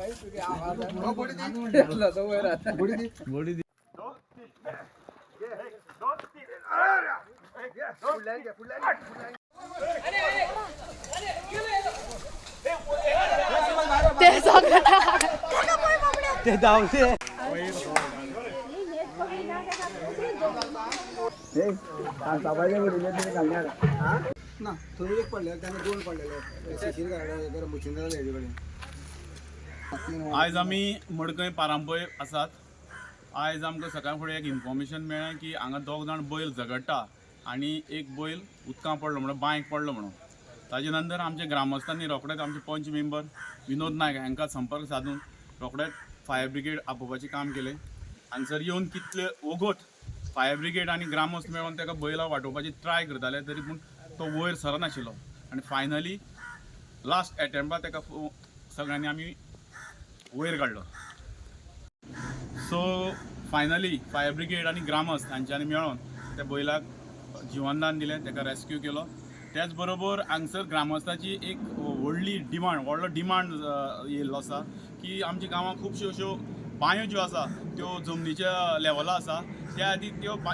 ते धावते ना थोडी एक पडले त्याने दोन पडलेले मुचिंद्राला आयज आमी मडकय पारांपय आसात. आयज आमकां सकाळ फुडें एक इन्फॉर्मेशन मेळ्ळें की हांगा दोग जाण बैल झगडटा आनी एक बैल उदकां पडलो म्हणून बांयक पडलो म्हणून. ताजे नंतर आमच्या ग्रामस्थांनी रोखडेच आमचे पंच मेंबर विनोद नायक हांकां संपर्क साधून रोखडेच फायर ब्रिगेड आपोवपाचें काम केलें. हांगसर येवन कितले ओगोट फायर ब्रिगेड आनी ग्रामस्थ मेळोन ताका बैला वाटोवपाची ट्राय करताले तरी पूण तो वयर सरनाशिल्लो आनी फायनली लास्ट एटेम्पार ताका सगळ्यांनी आमी वयर काडलो. सो फायनली फायर ब्रिगेड आनी ग्रामस्थ हांच्यांनी मेळोन त्या बैलाक जिवनदान दिलें, ताका रेस्क्यू केलो. त्याच बरोबर हांगसर ग्रामस्थाची एक व्हडलो डिमांड येयल्लो आसा की आमच्या गांवांत खुबश्यो अश्यो बांयो ज्यो आसा त्यो जमनीच्या लेवला आसा, त्या खातीर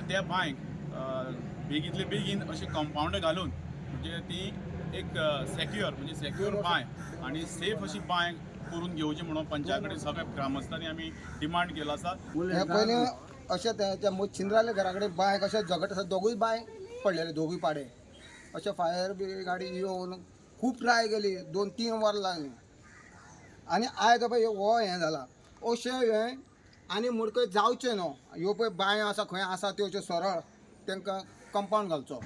त्या बांयक बेगींतले बेगीन अशें कंपाउंड घालून म्हणजे ती एक सेक्युअर बांय आनी सेफ अशी बांय करून घेवची म्हणून पंचा कडेन सगळ्या ग्रामस्थांनी आमी डिमांड केलो आसा. पयलीं अशें त्या मुचिंद्राल्या घरा कडेन बांय कशें झगट आसा, दोगूय बांय पडलेले दोगूय पाडे. अशें फायर गाडी येवन खूब ट्राय केली, 2-3 वरां लागलीं आनी आयज पळय हो हें जाला. अशें हें आनी मुडकय जावचें न्हू. ह्यो पळय बांयो आसा खंय आसा त्यो सरळ तांकां कंपाउंड घालचो.